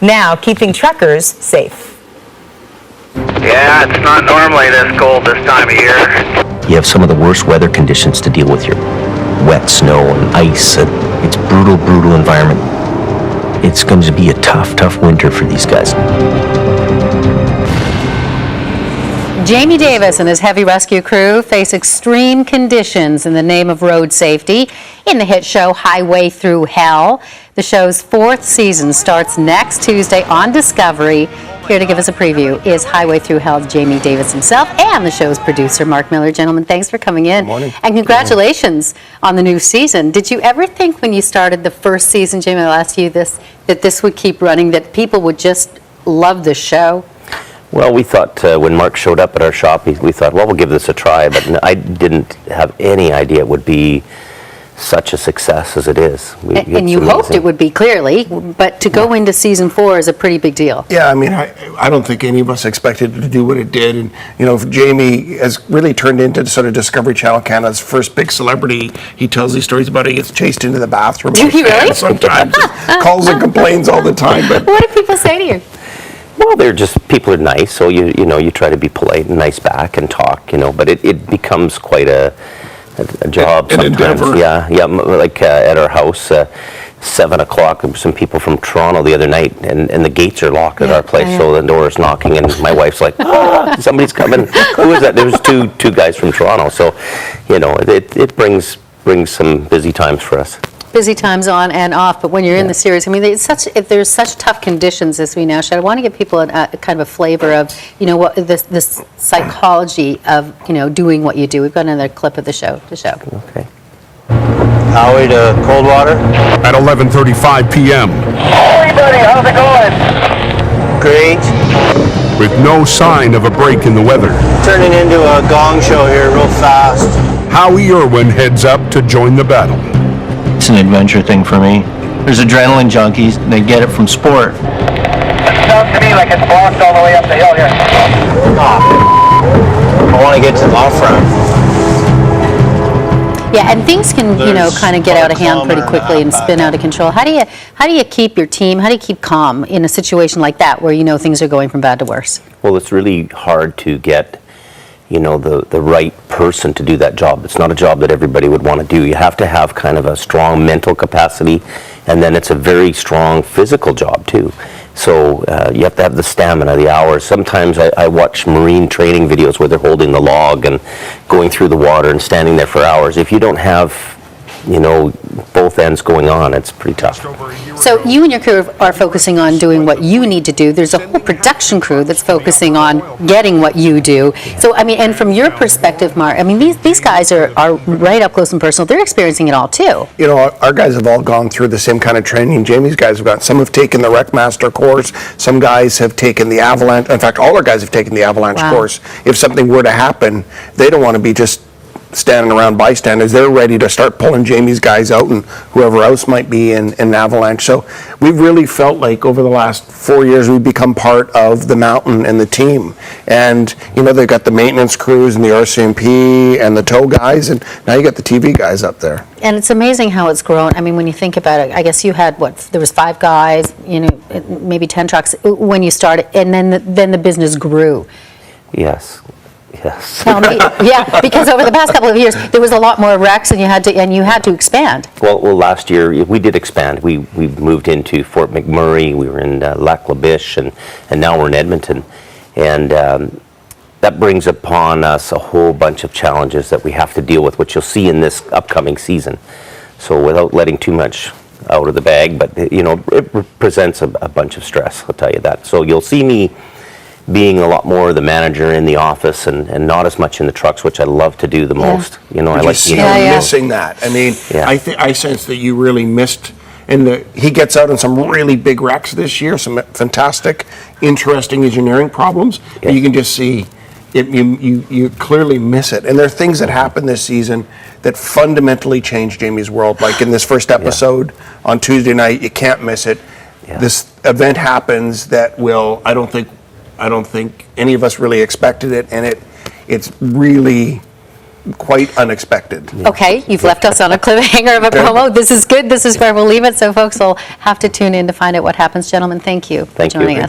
Now keeping truckers safe. Yeah, it's not normally this cold this time of year. You have some of the worst weather conditions to deal with here. Wet snow and ice. It's brutal, brutal environment. It's going to be a tough, tough winter for these guys. Jamie Davis and his heavy rescue crew face extreme conditions in the name of road safety in the hit show Highway Thru Hell. The show's 4th season starts next Tuesday on Discovery. Here to give us a preview is Highway Thru Hell Jamie Davis himself and the show's producer, Mark Miller. Gentlemen, thanks for coming in. Good morning. And congratulations on the new season. Did you ever think when you started the first season, Jamie, I'll ask you this, that this would keep running, that people would just love the show? Well, we thought when Mark showed up at our shop, we thought, well, we'll give this a try. But I didn't have any idea it would be such a success as it is. And you hoped it would be, clearly, but to go into season 4 is a pretty big deal. Yeah, I mean, I don't think any of us expected it to do what it did. And, you know, Jamie has really turned into sort of Discovery Channel Canada's first big celebrity. He tells these stories about it. He gets chased into the bathroom. Do you really? Sometimes. Calls and complains all the time. But what do people say to you? Well, people are nice, so you try to be polite and nice back and talk, but it becomes quite a job an sometimes. endeavor. Yeah, like at our house, 7 o'clock, there were some people from Toronto the other night, and the gates are locked at our place, so the door is knocking, and my wife's like, somebody's coming. Who is that? There was two guys from Toronto, so, it brings some busy times for us. Busy times on and off, but when you're in the series, I mean, if there's such tough conditions as we now show, I want to give people a kind of a flavor of, what this psychology of, doing what you do. We've got another clip of the show to show. Okay. Highway to Coldwater at 11:35 p.m. Hey buddy, how's it going? Great. with no sign of a break in the weather. Turning into a gong show here real fast. Howie Irwin heads up to join the battle. It's an adventure thing for me. There's adrenaline junkies, they get it from sport. It sounds to me like it's blocked all the way up the hill here. I want to get to the off ramp. Yeah, and things can, kind of get out of hand pretty quickly and spin out of control. How do you keep your team, how do you keep calm in a situation like that where things are going from bad to worse? Well, it's really hard to get the right person to do that job. It's not a job that everybody would want to do. You have to have kind of a strong mental capacity, and then it's a very strong physical job too. So you have to have the stamina, the hours. Sometimes I watch marine training videos where they're holding the log and going through the water and standing there for hours. If you don't have both ends going on, it's pretty tough. So you and your crew are focusing on doing what you need to do. There's a whole production crew that's focusing on getting what you do. So, and from your perspective, Mark, these guys are right up close and personal. They're experiencing it all, too. Our guys have all gone through the same kind of training Jamie's guys have got. Some have taken the Rec Master course. Some guys have taken the Avalanche. In fact, all our guys have taken the Avalanche course. If something were to happen, they don't want to be just standing around bystanders. They're ready to start pulling Jamie's guys out and whoever else might be in an avalanche. So we've really felt like over the last 4 years we've become part of the mountain and the team. And they've got the maintenance crews and the RCMP and the tow guys, and now you got the TV guys up there. And it's amazing how it's grown. When you think about it, I guess you had there was 5 guys, maybe 10 trucks when you started, and then the business grew. Yes. Tell me, yeah, because over the past couple of years, there was a lot more wrecks, and you had to expand. Well, last year we did expand. We moved into Fort McMurray. We were in Lac La Biche, and now we're in Edmonton, and that brings upon us a whole bunch of challenges that we have to deal with, which you'll see in this upcoming season. So, without letting too much out of the bag, but it represents a bunch of stress. I'll tell you that. So you'll see me being a lot more the manager in the office and not as much in the trucks, which I love to do the most. I like missing that. I sense that you really missed, and he gets out on some really big wrecks this year, some fantastic, interesting engineering problems, and you can just see it, you clearly miss it. And there are things that happen this season that fundamentally change Jamie's world. Like in this first episode on Tuesday night, you can't miss it. Yeah. This event happens that I don't think any of us really expected it, and it's really quite unexpected. Okay, you've left us on a cliffhanger of a promo. This is good. This is where we'll leave it. So folks will have to tune in to find out what happens. Gentlemen, thank you for Thank you. joining us.